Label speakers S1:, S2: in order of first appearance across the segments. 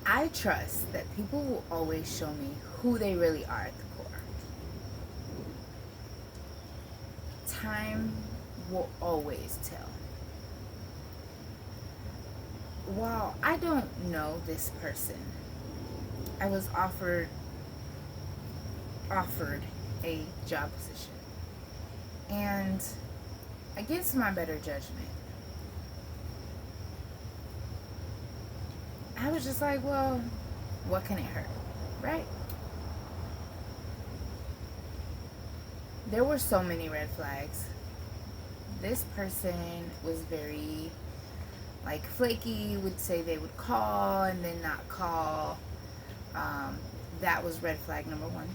S1: I trust that people will always show me who they really are at the core. Time will always tell. While I don't know this person, I was offered a job position. And against my better judgment, I was just like, well, what can it hurt? Right? There were so many red flags. This person was very, like, Flaky would say they would call and then not call. That was red flag number one.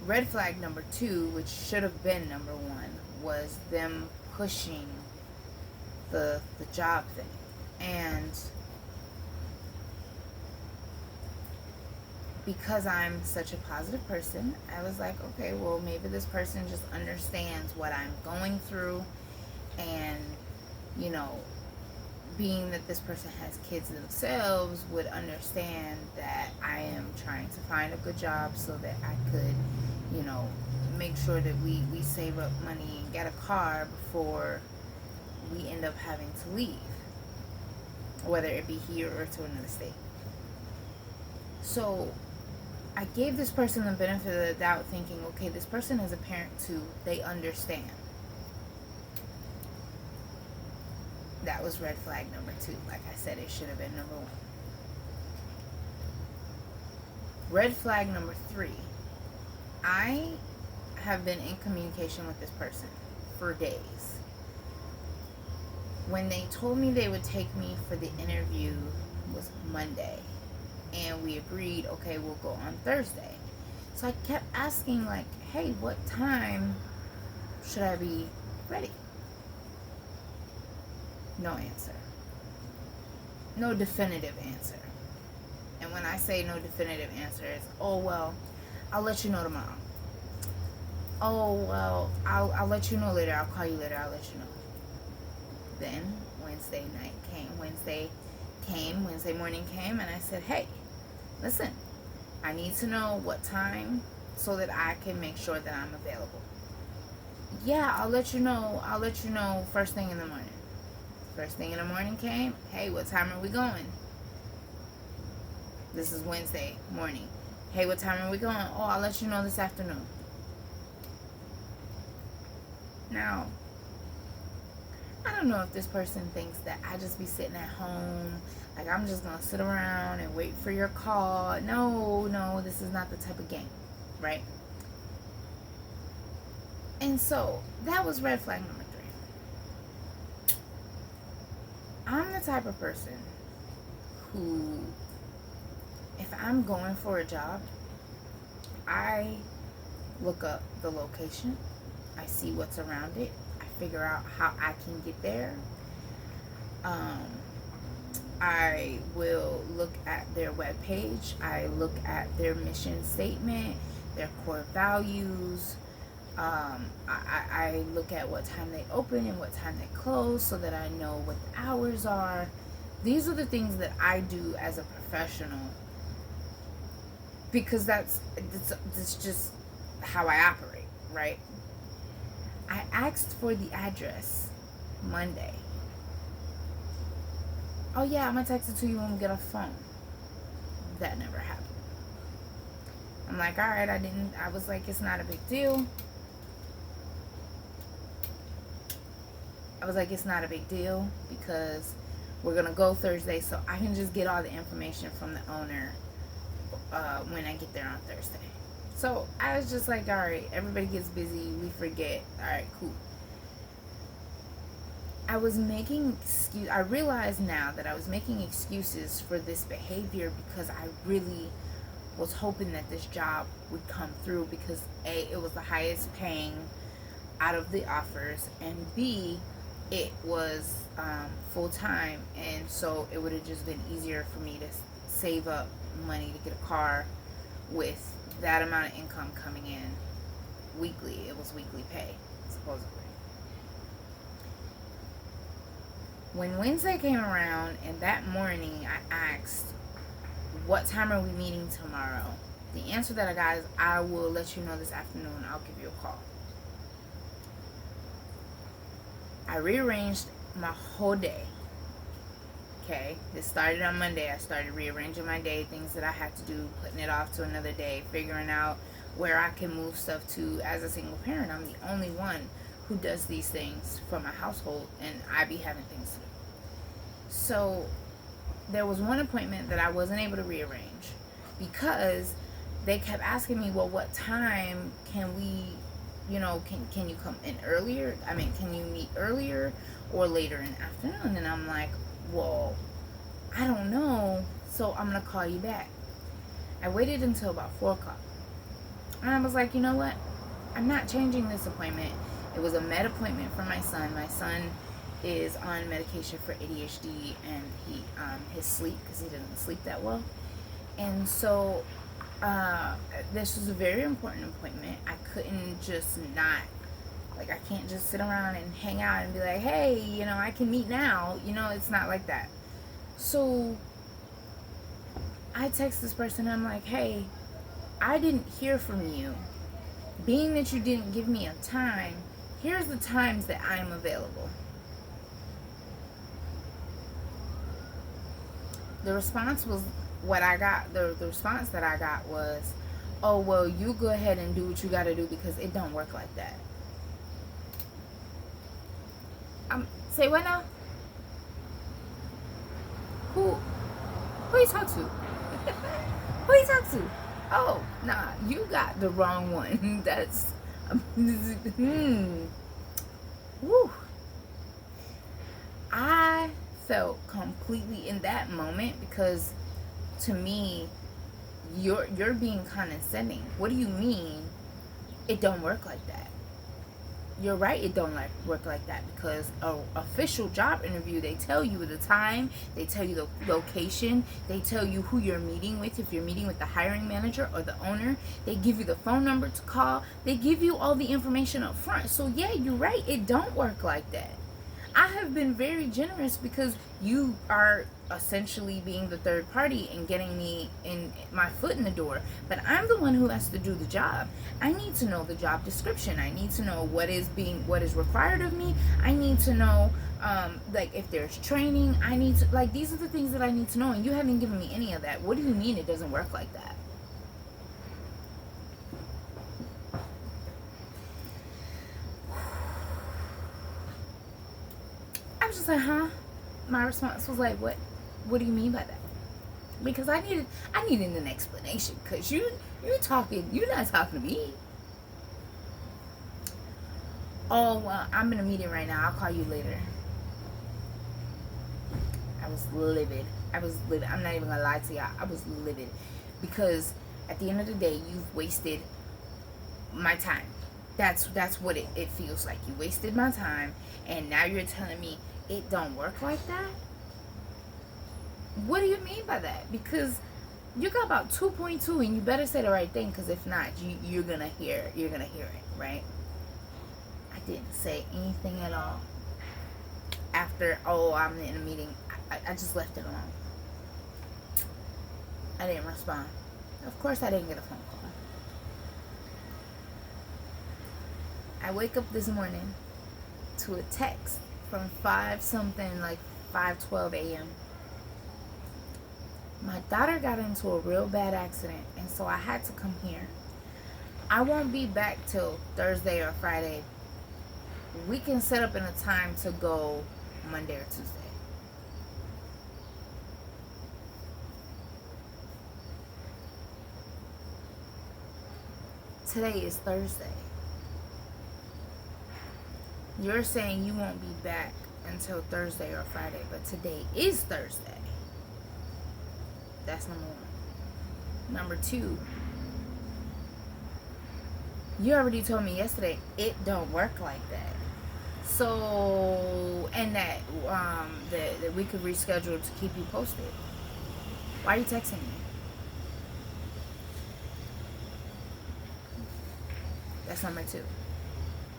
S1: Red flag number two, which should have been number one, was them pushing the job thing. And because I'm such a positive person, I was like, okay, well, maybe this person just understands what I'm going through. And, you know, being that this person has kids themselves, would understand that I am trying to find a good job so that I could, you know, make sure that we save up money and get a car before we end up having to leave, whether it be here or to another state. So I gave this person the benefit of the doubt, thinking, okay, this person is a parent too, they understand. That was red flag number two. Like I said, it should have been number one. Red flag number three. I have been in communication with this person for days. When they told me they would take me for the interview was Monday. And we agreed, okay, we'll go on Thursday. So I kept asking, like, hey, what time should I be ready? No answer. No definitive answer. And when I say no definitive answer, it's, oh, well, I'll let you know tomorrow. Oh, well, I'll let you know later. I'll call you later. I'll let you know. Then Wednesday night came. Wednesday morning came, and I said, hey, listen, I need to know what time so that I can make sure that I'm available. Yeah, I'll let you know first thing in the morning. First thing in the morning came. Hey, what time are we going? This is Wednesday morning. Hey, what time are we going? Oh, I'll let you know this afternoon. Now, I don't know if this person thinks that I just be sitting at home, like I'm just going to sit around and wait for your call. No, this is not the type of game, right? And so, that was red flag number three. I'm the type of person who, if I'm going for a job, I look up the location, I see what's around it, I figure out how I can get there. I will look at their webpage, I look at their mission statement, their core values. I look at what time they open and what time they close so that I know what the hours are. These are the things that I do as a professional because that's just how I operate, right? I asked for the address Monday. Oh yeah, I'm gonna text it to you when we get off the phone. That never happened. I'm like, all right, I was like, it's not a big deal. I was like, it's not a big deal because we're going to go Thursday, so I can just get all the information from the owner when I get there on Thursday. So I was just like, all right, everybody gets busy, we forget. All right, cool. I realized now that I was making excuses for this behavior because I really was hoping that this job would come through because A, it was the highest paying out of the offers, and B, it was full time, and so it would have just been easier for me to save up money to get a car with that amount of income coming in weekly. It was weekly pay, supposedly. When Wednesday came around, and that morning I asked, what time are we meeting tomorrow? The answer that I got is, I will let you know this afternoon. I'll give you a call. I rearranged my whole day. Okay, this started on Monday. I started rearranging my day, things that I had to do, putting it off to another day, figuring out where I can move stuff to. As a single parent, I'm the only one who does these things for my household, and I be having things to do. So there was one appointment that I wasn't able to rearrange because they kept asking me, well, what time can we, can you come in earlier? I mean, can you meet earlier or later in the afternoon? And I'm like, well, I don't know, so I'm going to call you back. I waited until about 4 o'clock. And I was like, you know what? I'm not changing this appointment. It was a med appointment for my son. My son is on medication for ADHD and his sleep, because he doesn't sleep that well. And so this was a very important appointment. I couldn't just not, like, I can't just sit around and hang out and be like, hey, I can meet now. It's not like that. So I text this person. I'm like, hey, I didn't hear from you. Being that you didn't give me a time, here's the times that I am available. The response was what I got. The response that I got was, oh, well, you go ahead and do what you got to do because it don't work like that. Say what now? Who you talk to? Who you talk to? Oh, nah, you got the wrong one. That's Woo. I felt completely in that moment, because to me, you're being condescending. What do you mean it don't work like that? You're right, it don't work like that, because a official job interview, they tell you the time, they tell you the location, they tell you who you're meeting with. If you're meeting with the hiring manager or the owner, they give you the phone number to call. They give you all the information up front. So yeah, you're right, it don't work like that. I have been very generous because you are essentially being the third party and getting me in my foot in the door, but I'm the one who has to do the job. I need to know the job description. I need to know what is required of me. I need to know like if there's training. I need to, like, these are the things that I need to know, and you haven't given me any of that. What do you mean it doesn't work like that? I was just like, huh? My response was like, what do you mean by that? Because I needed an explanation, because you're not talking to me. Oh, well, I'm in a meeting right now, I'll call you later. I was livid. I'm not even gonna lie to y'all. I was livid, because at the end of the day, you've wasted my time. That's what it feels like. You wasted my time, and now you're telling me it don't work like that? What do you mean by that? Because you got about 2.2, and you better say the right thing, because if not, you're gonna hear it, right? I didn't say anything at all. After, oh, I'm in a meeting, I just left it alone. I didn't respond. Of course I didn't get a phone call. I wake up this morning to a text from 5:12 a.m. My daughter got into a real bad accident, and so I had to come here. I won't be back till Thursday or Friday. We can set up in a time to go Monday or Tuesday. Today is Thursday. You're saying you won't be back until Thursday or Friday, but today is Thursday. That's number one. Number two, you already told me yesterday it don't work like that. So, and that that we could reschedule to keep you posted. Why are you texting me? That's number two.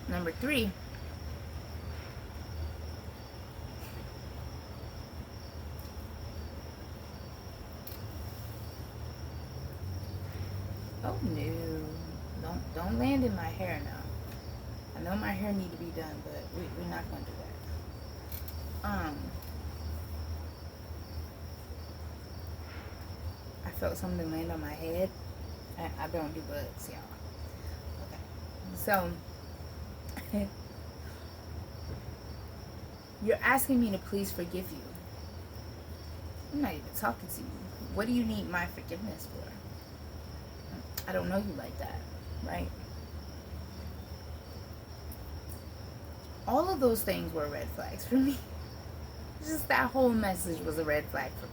S1: Number three, no. Don't land in my hair now. I know my hair need to be done, but we're not gonna do that. I felt something land on my head. I don't do bugs, y'all. Okay. So you're asking me to please forgive you. I'm not even talking to you. What do you need my forgiveness for? I don't know you like that, right? All of those things were red flags for me. Just that whole message was a red flag for me.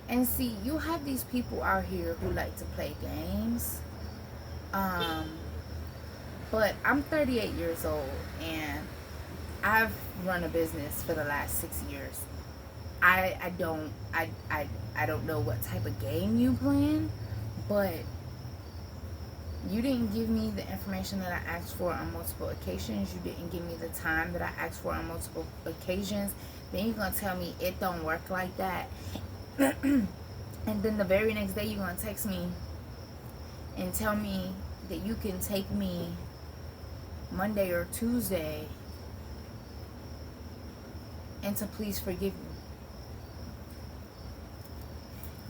S1: And see, you have these people out here who like to play games. But I'm 38 years old and I've run a business for the last 6 years. I don't know what type of game you playing, but you didn't give me the information that I asked for on multiple occasions. You didn't give me the time that I asked for on multiple occasions. Then you're gonna tell me it don't work like that. And then the very next day you're gonna text me and tell me that you can take me Monday or Tuesday and to please forgive me.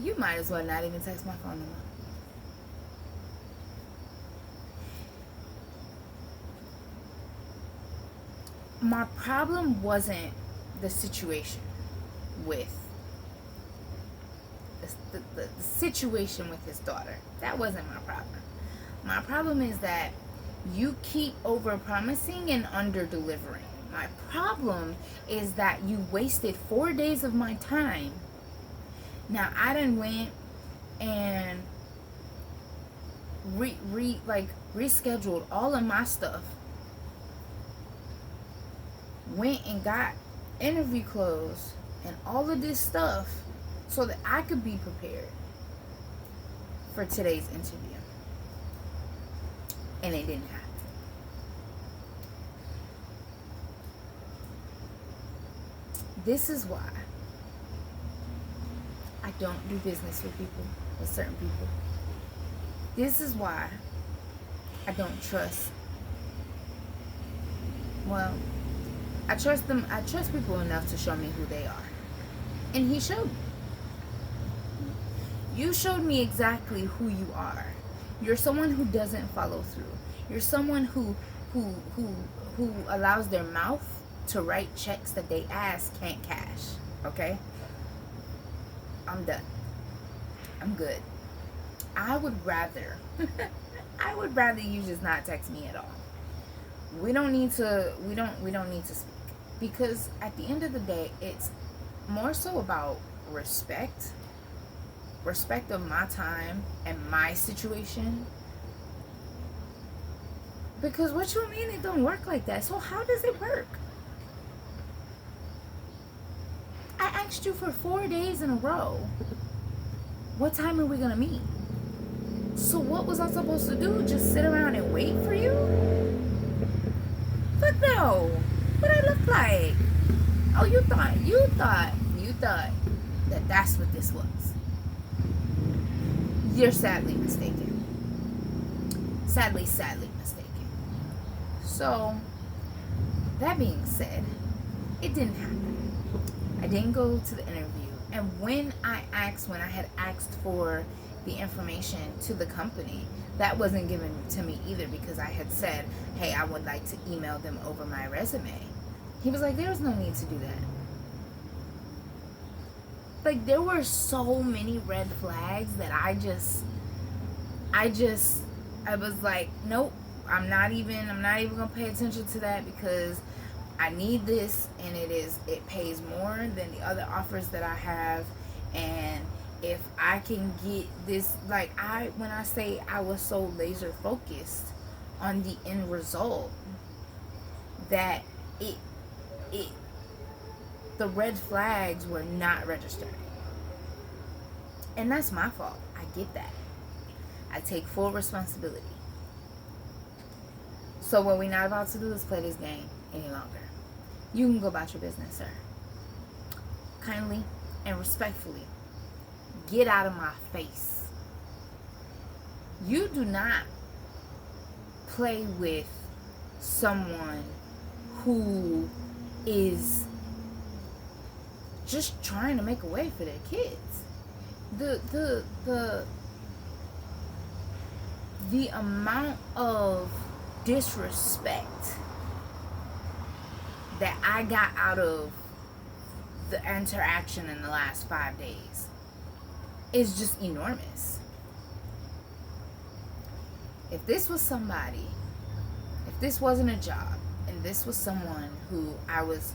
S1: You might as well not even text my phone number. My problem wasn't the situation with the situation with his daughter. That wasn't my problem. My problem is that you keep over promising and under delivering. My problem is that you wasted 4 days of my time. Now I done went and rescheduled all of my stuff. Went and got interview clothes and all of this stuff so that I could be prepared for today's interview. And it didn't happen. This is why I don't do business with people, with certain people. This is why I don't trust. Well, I trust them. I trust people enough to show me who they are. And he showed me. You showed me exactly who you are. You're someone who doesn't follow through. You're someone who allows their mouth to write checks that they ass can't cash. Okay? I'm done. I'm good. I would rather you just not text me at all. We don't need to speak. Because at the end of the day, it's more so about respect of my time and my situation. Because what you mean it don't work like that? So how does it work? I asked you for 4 days in a row. What time are we gonna meet? So what was I supposed to do? Just sit around and wait for you? Fuck no. What I look like? Oh, you thought that that's what this was. You're sadly mistaken. Sadly mistaken. So, that being said, it didn't happen. I didn't go to the interview. And when I had asked for the information to the company, that wasn't given to me either, because I had said, hey, I would like to email them over my resume. He was like, there's no need to do that. Like, there were so many red flags that I was like, nope, I'm not even gonna pay attention to that, because I need this, and it pays more than the other offers that I have. And if I can get this, when I say I was so laser focused on the end result, that the red flags were not registered. And that's my fault. I get that. I take full responsibility. So what we're not about to do is play this game any longer. You can go about your business, sir. Kindly and respectfully, get out of my face. You do not play with someone who is just trying to make a way for their kids. The amount of disrespect that I got out of the interaction in the last 5 days is just enormous. If this was somebody, if this wasn't a job, and this was someone who I was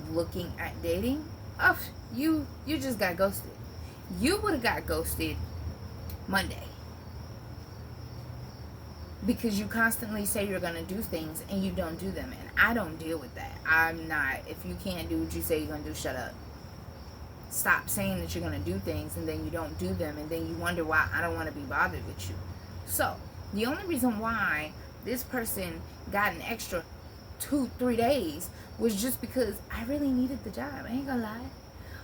S1: looking at dating, oh, you just got ghosted. You would have got ghosted Monday. Because you constantly say you're going to do things and you don't do them. And I don't deal with that. I'm not. If you can't do what you say you're going to do, shut up. Stop saying that you're going to do things and then you don't do them. And then you wonder why I don't want to be bothered with you. So, the only reason why this person got an extra 2-3 days was just because I really needed the job. I ain't going to lie.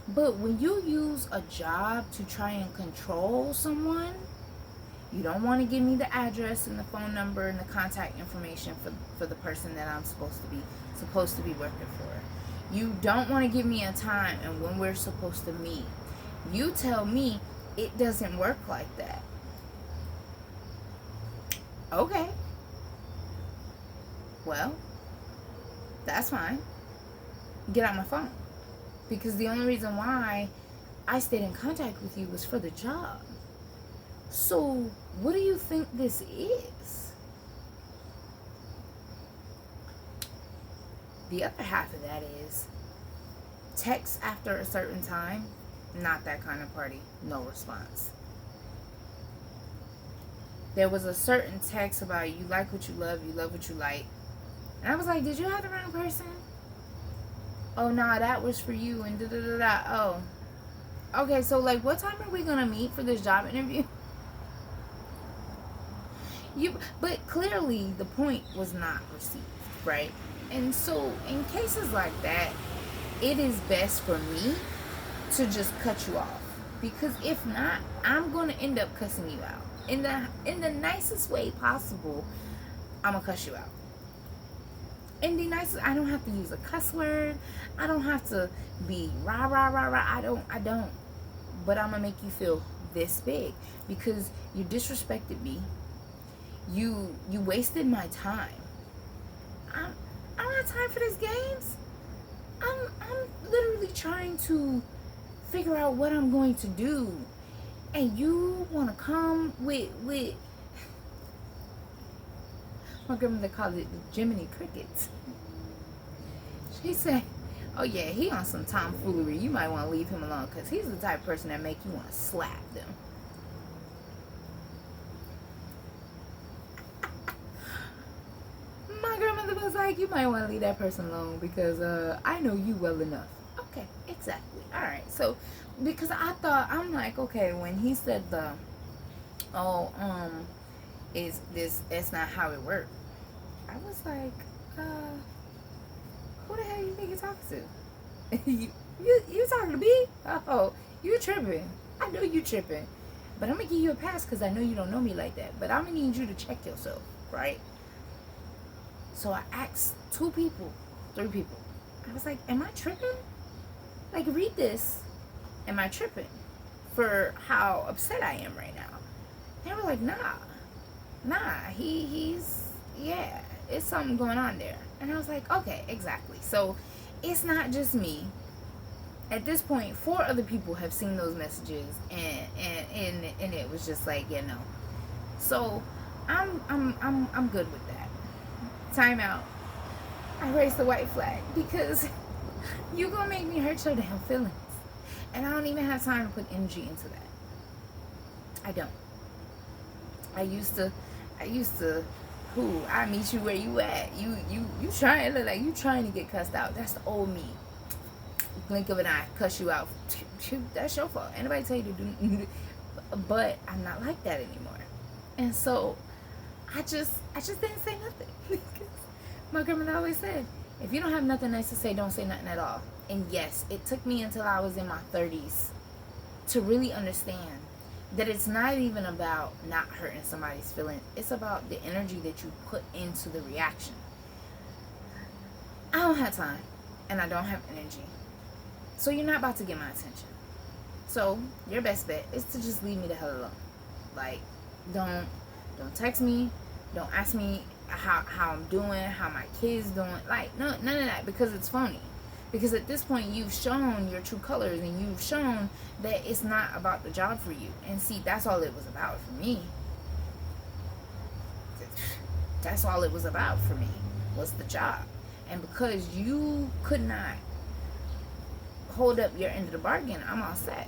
S1: But when you use a job to try and control someone, you don't want to give me the address and the phone number and the contact information for the person that I'm supposed to be working for. You don't want to give me a time and when we're supposed to meet. You tell me it doesn't work like that. Okay. Well, that's fine. Get out my phone. Because the only reason why I stayed in contact with you was for the job. So, what do you think this is? The other half of that is text after a certain time, not that kind of party, no response. There was a certain text about you like what you love what you like. And I was like, did you have the wrong person? Oh, nah, that was for you and da-da-da-da. Oh. Okay, so like what time are we going to meet for this job interview? But clearly the point was not received, right? And so in cases like that, it is best for me to just cut you off, because if not, I'm going to end up cussing you out in the nicest way possible. I'm gonna cuss you out in the nicest. I don't have to use a cuss word. I don't have to be rah rah rah rah. I don't. But I'm gonna make you feel this big because you disrespected me. You wasted my time. I don't have time for these games. I'm literally trying to figure out what I'm going to do, and you want to come with my grandmother called it the Jiminy Crickets. She said, oh yeah, he on some tomfoolery. You might want to leave him alone because he's the type of person that make you want to slap them. My grandmother was like, you might want to leave that person alone because I know you well enough. Okay, exactly. All right. So, because I'm like, okay, when he said it's not how it worked. I was like, who the hell you think you're talking to? you talking to me? Oh, you tripping. I know you tripping. But I'm going to give you a pass because I know you don't know me like that. But I'm going to need you to check yourself, right? So I asked 2 people, 3 people. I was like, am I tripping? Like, read this. Am I tripping for how upset I am right now? They were like, nah, he's, yeah, it's something going on there. And I was like, okay, exactly. So it's not just me. At this point, 4 other people have seen those messages, and it was just like, yeah, no. So I'm good with that. Time out. I raised the white flag because you gonna make me hurt your damn feelings, and I don't even have time to put energy into that. I don't. I used to I meet you where you at. You trying to look like you trying to get cussed out. That's the old me. Blink of an eye, cuss you out. That's your fault. Anybody tell you to do? But I'm not like that anymore. And so I just didn't say nothing. My grandmother always said, if you don't have nothing nice to say, don't say nothing at all. And yes, it took me until I was in my 30s to really understand that it's not even about not hurting somebody's feelings. It's about the energy that you put into the reaction. I don't have time, and I don't have energy. So you're not about to get my attention. So your best bet is to just leave me the hell alone. Like, don't text me. Don't ask me how I'm doing, how my kids doing. Like, no, none of that, because it's phony. Because at this point, you've shown your true colors, and you've shown that it's not about the job for you. And see, that's all it was about for me. That's all it was about for me, was the job. And because you could not hold up your end of the bargain, I'm all set.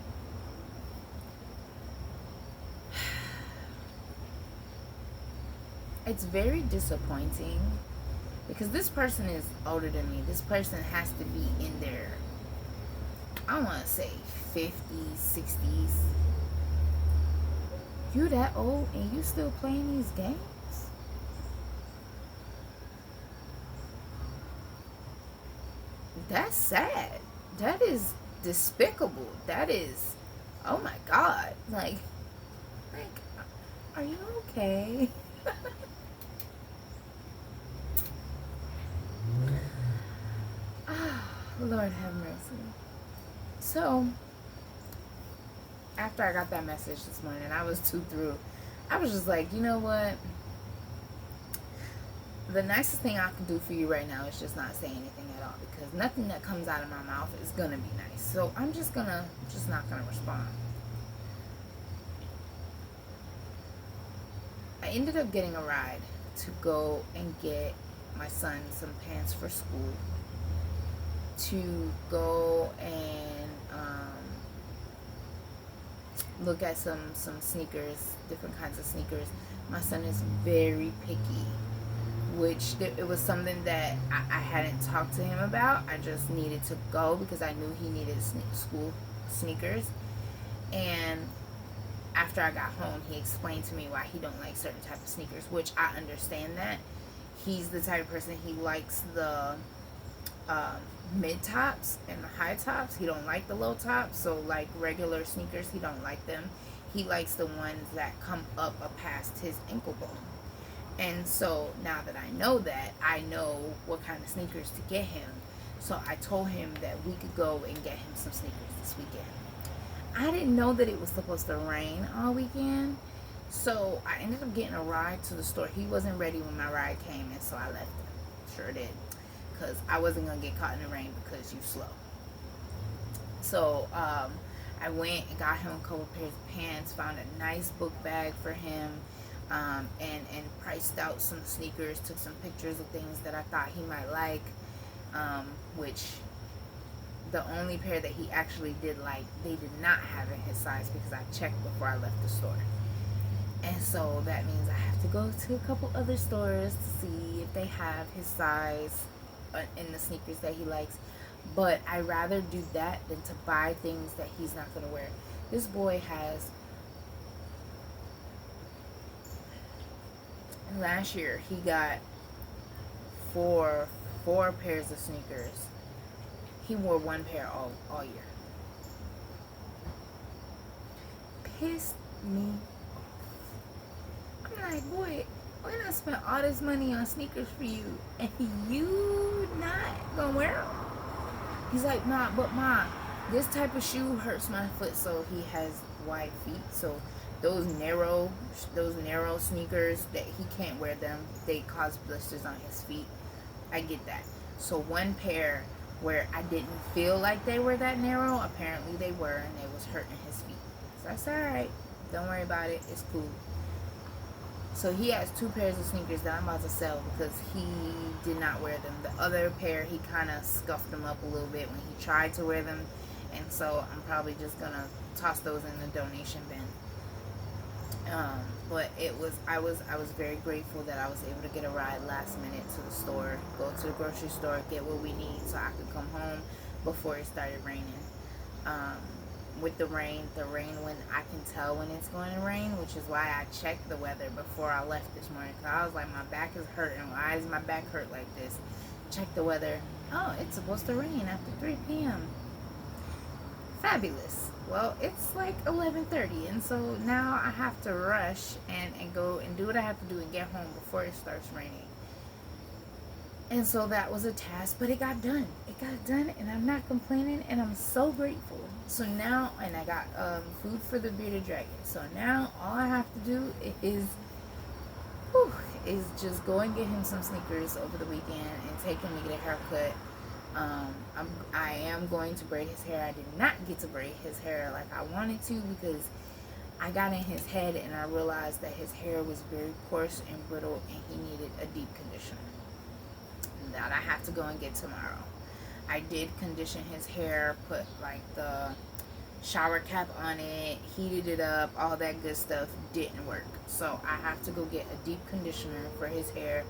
S1: It's very disappointing because this person is older than me. This person has to be in their, I want to say 50s, 60s. You that old and you still playing these games? That's sad. That is despicable. That is, oh my God. Like, are you okay? Lord have mercy. So, after I got that message this morning, I was too through. I was just like, you know what? The nicest thing I can do for you right now is just not say anything at all, because nothing that comes out of my mouth is gonna be nice. So I'm just not gonna respond. I ended up getting a ride to go and get my son some pants for school, to go and look at some sneakers, different kinds of sneakers. My son is very picky, which it was something that I hadn't talked to him about. I just needed to go because I knew he needed school sneakers. And after I got home, he explained to me why he don't like certain type of sneakers, which I understand that. He's the type of person, he likes the mid tops and the high tops. He don't like the low tops. So like regular sneakers, he don't like them. He likes the ones that come up past his ankle bone. And so now that I know that, I know what kind of sneakers to get him. So I told him that we could go and get him some sneakers this weekend. I didn't know that it was supposed to rain all weekend. So I ended up getting a ride to the store. He wasn't ready when my ride came, and so I left him. Sure did. Because I wasn't going to get caught in the rain because you slow. So I went and got him a couple pairs of pants, found a nice book bag for him, and priced out some sneakers, took some pictures of things that I thought he might like, which the only pair that he actually did like, they did not have in his size because I checked before I left the store. And so that means I have to go to a couple other stores to see if they have his size in the sneakers that he likes. But I'd rather do that than to buy things that he's not going to wear. This boy has, last year he got four pairs of sneakers. He wore one pair all year. Pissed me. I'm like, boy, we're gonna spend all this money on sneakers for you, and you not gonna wear them? He's like, nah, but Ma, this type of shoe hurts my foot. So he has wide feet, so those narrow sneakers, that he can't wear them, they cause blisters on his feet. I get that. So one pair where I didn't feel like they were that narrow, apparently they were, and it was hurting his feet. So that's alright, don't worry about it, it's cool. So he has 2 pairs of sneakers that I'm about to sell because he did not wear them. The other pair, he kind of scuffed them up a little bit when he tried to wear them, and so I'm probably just gonna toss those in the donation bin. But I was very grateful that I was able to get a ride last minute to the store, go to the grocery store, get what we need so I could come home before it started raining. With the rain when I can tell when it's going to rain, which is why I checked the weather before I left this morning, because I was like, my back is hurting. Why does my back hurt like this? Check the weather. Oh, it's supposed to rain after 3 p.m. Fabulous. Well, it's like 11:30, and so now I have to rush and go and do what I have to do and get home before it starts raining. And so that was a task, but it got done. It got done, and I'm not complaining, and I'm so grateful. So now, and I got food for the bearded dragon. So now all I have to do is just go and get him some sneakers over the weekend and take him to get a haircut. I am going to braid his hair. I did not get to braid his hair like I wanted to because I got in his head and I realized that his hair was very coarse and brittle and he needed a deep conditioner. That I have to go and get tomorrow. I did condition his hair, put like the shower cap on it, heated it up, all that good stuff. Didn't work. So I have to go get a deep conditioner for his hair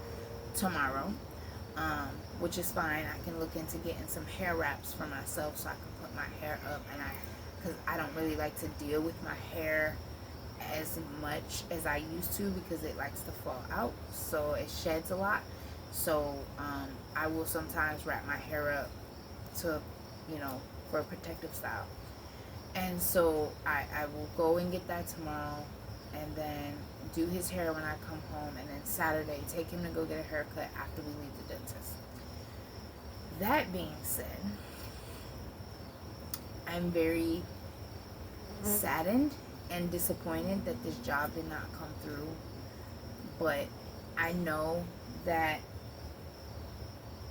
S1: tomorrow, which is fine. I can look into getting some hair wraps for myself so I can put my hair up, and because I don't really like to deal with my hair as much as I used to because it likes to fall out, so it sheds a lot. So I will sometimes wrap my hair up to, for a protective style. And so I will go and get that tomorrow and then do his hair when I come home. And then Saturday, take him to go get a haircut after we leave the dentist. That being said, I'm very saddened and disappointed that this job did not come through. But I know that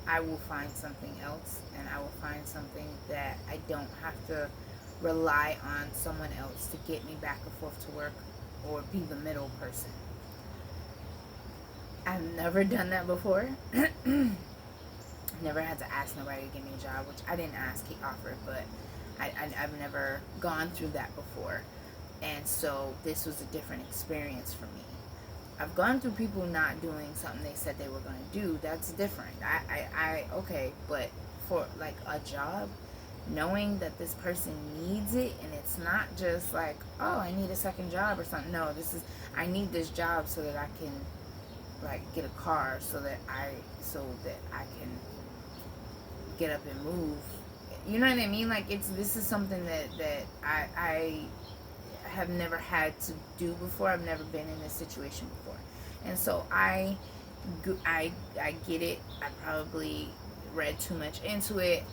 S1: I will find something else, and I will find something that I don't have to rely on someone else to get me back and forth to work or be the middle person. I've never done that before. Never had to ask nobody to give me a job, which I didn't ask, he offered, but I've never gone through that before. And so this was a different experience for me. I've gone through people not doing something they said they were going to do. That's different. Okay, but for like a job, knowing that this person needs it, and it's not just like, oh, I need a second job or something. No, I need this job so that I can like get a car, so that I can get up and move. You know what I mean? Like this is something that I have never had to do before. I've never been in this situation before, and so I get it. I probably read too much into it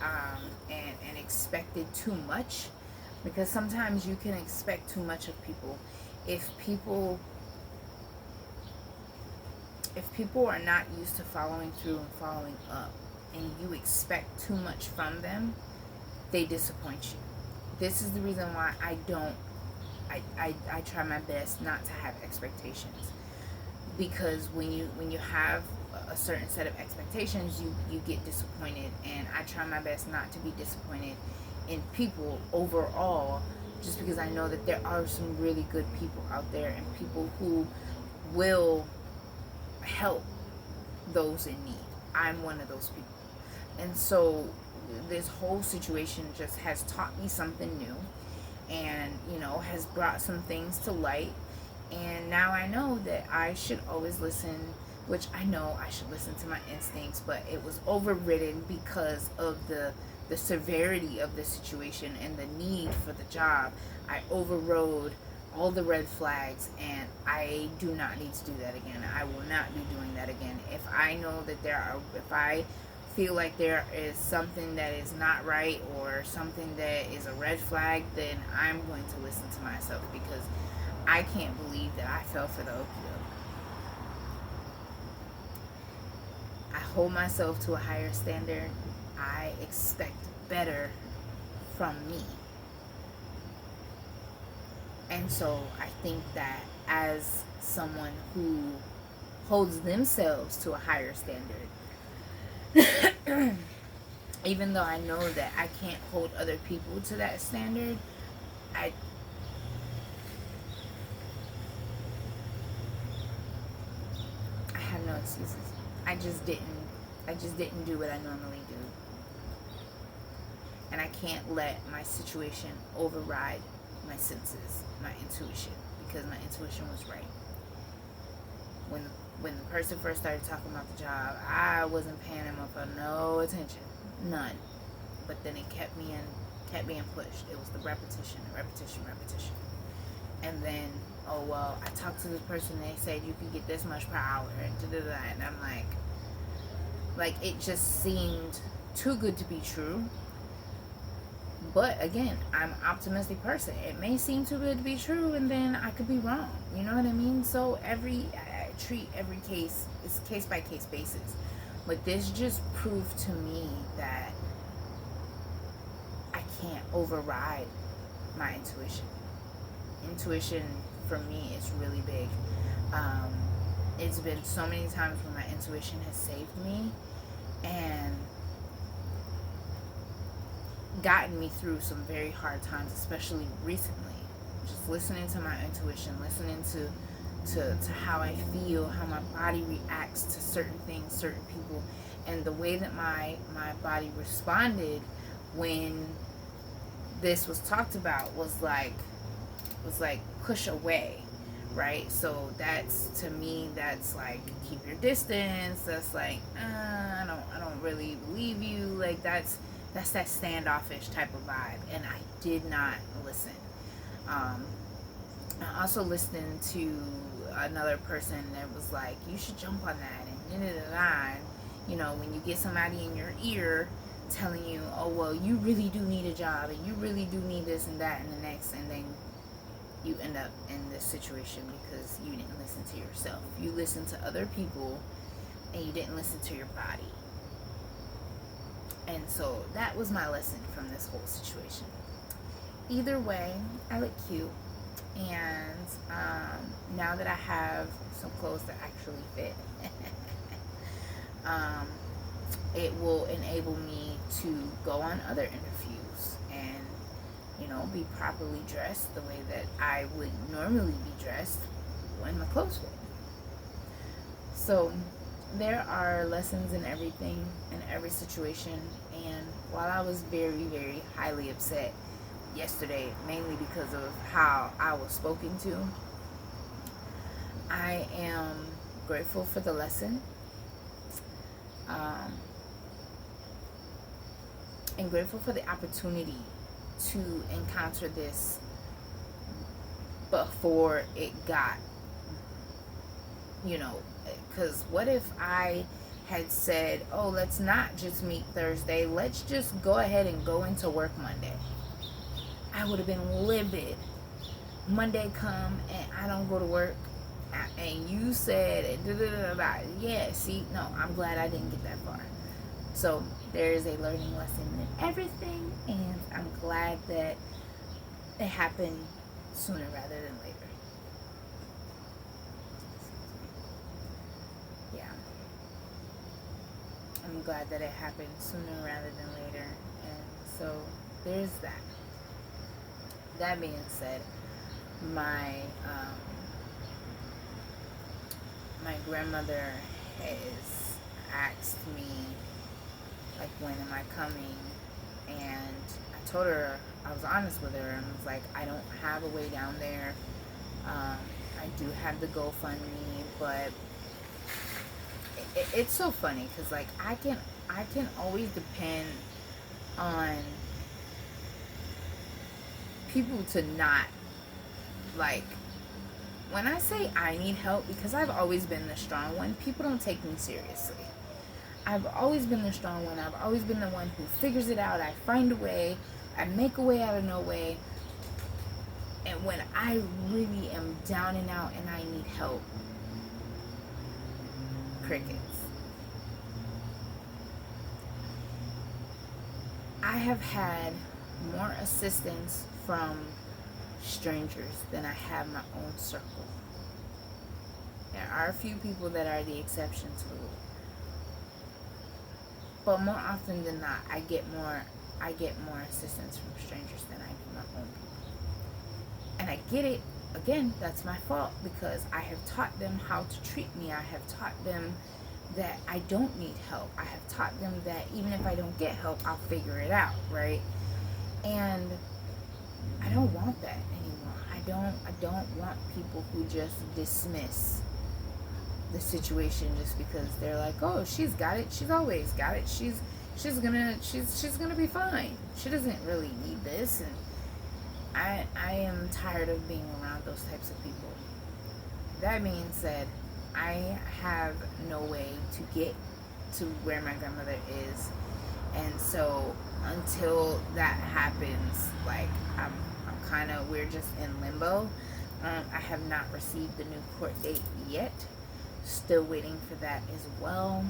S1: and expected too much, because sometimes you can expect too much of people. If people are not used to following through and following up, and you expect too much from them, they disappoint you. This is the reason why I try my best not to have expectations, because when you have a certain set of expectations, you get disappointed, and I try my best not to be disappointed in people overall, just because I know that there are some really good people out there, and people who will help those in need. I'm one of those people. And so this whole situation just has taught me something new, and has brought some things to light. And now I know that I should always listen, which I know I should listen to my instincts, but it was overridden because of the severity of the situation and the need for the job. I overrode all the red flags, and I do not need to do that again. I will not be doing that again. If I know that if I feel like there is something that is not right, or something that is a red flag, then I'm going to listen to myself, because I can't believe that I fell for the okey-doke. I hold myself to a higher standard. I expect better from me. And so I think that as someone who holds themselves to a higher standard, even though I know that I can't hold other people to that standard, I have no excuses. I just didn't do what I normally do. And I can't let my situation override my senses, my intuition, because my intuition was right. When the person first started talking about the job, I wasn't paying him for no attention, none. But then it kept me kept being pushed. It was the repetition, repetition, repetition. And then, oh, well, I talked to this person, they said you could get this much per hour, and da-da-da, and I'm like, it just seemed too good to be true. But again, I'm an optimistic person. It may seem too good to be true, and then I could be wrong. You know what I mean? So I treat every case, it's case by case basis. But this just proved to me that I can't override my intuition. Intuition for me is really big. It's been so many times when my intuition has saved me and gotten me through some very hard times, especially recently. Just listening to my intuition, listening to how I feel, how my body reacts to certain things, certain people, and the way that my body responded when this was talked about was like push away, right? So that's, to me, that's like keep your distance. That's like I don't really believe you. Like that's that standoffish type of vibe, and I did not listen. I also listened to another person that was like, you should jump on that, and you know, when you get somebody in your ear telling you, oh well, you really do need a job, and you really do need this and that and the next, and then you end up in this situation because you didn't listen to yourself. You listened to other people and you didn't listen to your body. And so that was my lesson from this whole situation. Either way, I look cute, and now that I have some clothes that actually fit, it will enable me to go on other interviews and, you know, be properly dressed the way that I would normally be dressed when my clothes fit. So there are lessons in everything, in every situation. And while I was very, very highly upset yesterday, mainly because of how I was spoken to, I am grateful for the lesson, and grateful for the opportunity to encounter this before it got, you know, because what if I had said, oh, let's not just meet Thursday, let's just go ahead and go into work Monday? I would have been livid. Monday come and I don't go to work, and you said yeah, see, no, I'm glad I didn't get that far. So there is a learning lesson in everything, and I'm glad that it happened sooner rather than later. Yeah. I'm glad that it happened sooner rather than later. And so there's that. That being said, my grandmother has asked me, like, when am I coming? And I told her, I was honest with her, and was like, I don't have a way down there. I do have the GoFundMe, but it's so funny because, like, I can always depend on people to not, like, when I say I need help, because I've always been the strong one, people don't take me seriously. I've always been the strong one. I've always been the one who figures it out. I find a way. I make a way out of no way. And when I really am down and out and I need help, crickets. I have had more assistance from strangers than I have my own circle. There are a few people that are the exception to the rule. But more often than not, I get more assistance from strangers than I do my own people. And I get it. Again, that's my fault, because I have taught them how to treat me. I have taught them that I don't need help. I have taught them that even if I don't get help, I'll figure it out, right? And I don't want that anymore. I don't want people who just dismiss the situation just because they're like, oh, she's got it. She's always got it. She's she's gonna be fine. She doesn't really need this, and I am tired of being around those types of people. That being said, I have no way to get to where my grandmother is, and so until that happens, like I'm kind of, we're just in limbo. I have not received the new court date yet. Still waiting for that as well.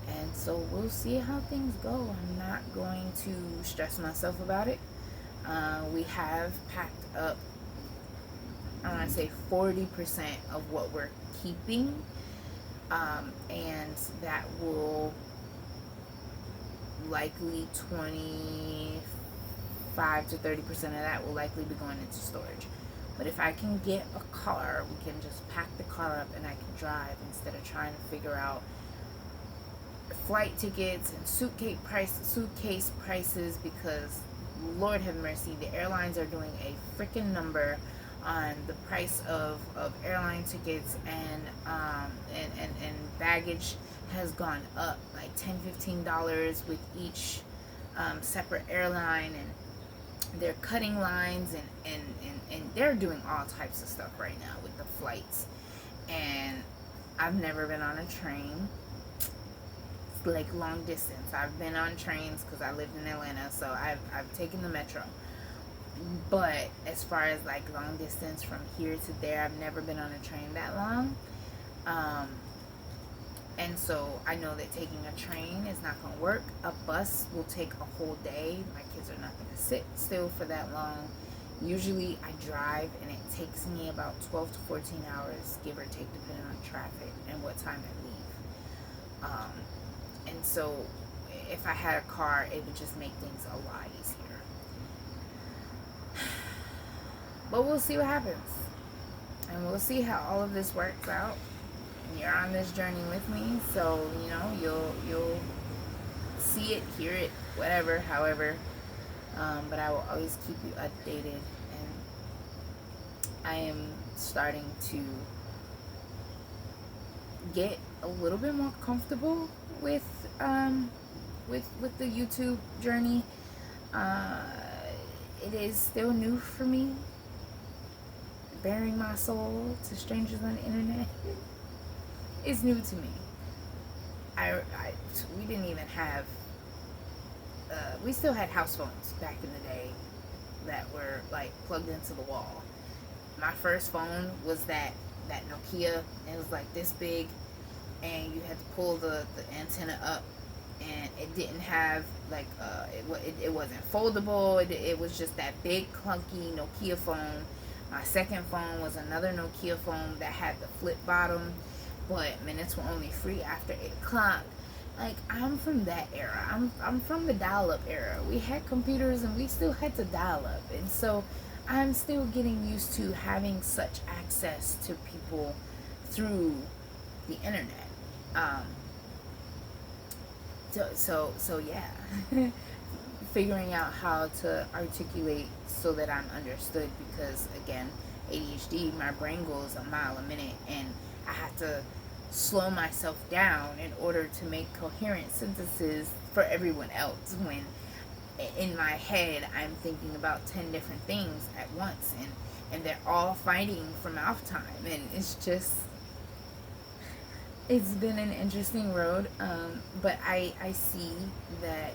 S1: And so we'll see how things go. I'm not going to stress myself about it. We have packed up, I want to say 40% of what we're keeping. And that will likely 25 to 30% of that will likely be going into storage. But if I can get a car, we can just pack the car up and I can drive instead of trying to figure out flight tickets and suitcase prices, because Lord have mercy, the airlines are doing a freaking number on the price of airline tickets, and baggage has gone up like $10-15 with each separate airline, and they're cutting lines, and they're doing all types of stuff right now with the flights. And I've never been on a train, like long distance. I've been on trains because I lived in Atlanta, so I've taken the metro. But as far as like long distance from here to there, I've never been on a train that long. And so I know that taking a train is not going to work. A bus will take a whole day. My kids are not going to sit still for that long. Usually I drive, and it takes me about 12 to 14 hours, give or take, depending on traffic and what time I leave. And so if I had a car, it would just make things a lot easier. But we'll see what happens. And we'll see how all of this works out. You're on this journey with me, so you know you'll see it, hear it, whatever, however. But I will always keep you updated, and I am starting to get a little bit more comfortable with the YouTube journey. It is still new for me, bearing my soul to strangers on the internet. It's new to me. We didn't even have, we still had house phones back in the day that were like plugged into the wall. My first phone was that Nokia. It was like this big, and you had to pull the antenna up, and it didn't have like it wasn't foldable. It was just that big clunky Nokia phone. My second phone was another Nokia phone that had the flip bottom, but minutes were only free after 8 o'clock. Like, I'm from that era. I'm from the dial-up era. We had computers and we still had to dial up. And so I'm still getting used to having such access to people through the internet. So yeah. Figuring out how to articulate so that I'm understood, because again, ADHD, my brain goes a mile a minute, and I have to slow myself down in order to make coherent sentences for everyone else, when in my head I'm thinking about 10 different things at once, and they're all fighting for mouth time, and it's been an interesting road. But I see that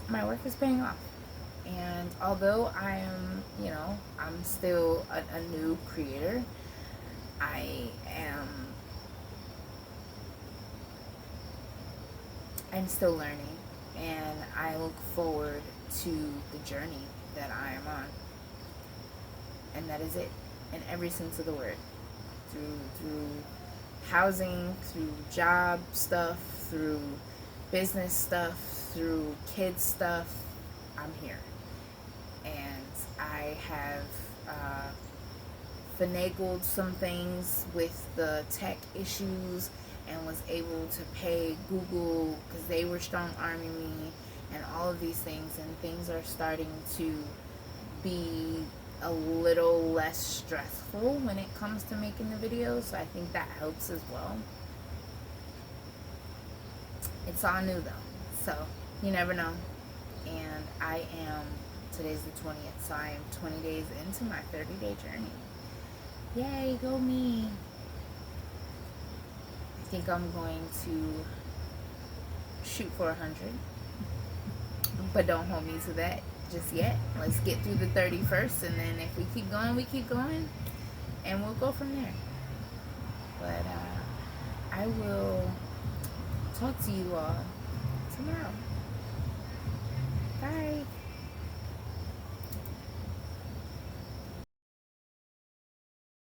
S1: my work is paying off. And although I'm still a new creator, I'm still learning, and I look forward to the journey that I am on. And that is it, in every sense of the word. Through housing, through job stuff, through business stuff, through kids stuff, I'm here. And I have finagled some things with the tech issues, and was able to pay Google because they were strong arming me, and all of these things, and things are starting to be a little less stressful when it comes to making the videos, so I think that helps as well. It's all new though, so you never know. And today's the 20th, so I am 20 days into my 30-day journey. Yay, go me. I think I'm going to shoot for 100, but don't hold me to that just yet. Let's get through the 31st, and then if we keep going, we keep going, and we'll go from there. But I will talk to you all tomorrow. Bye.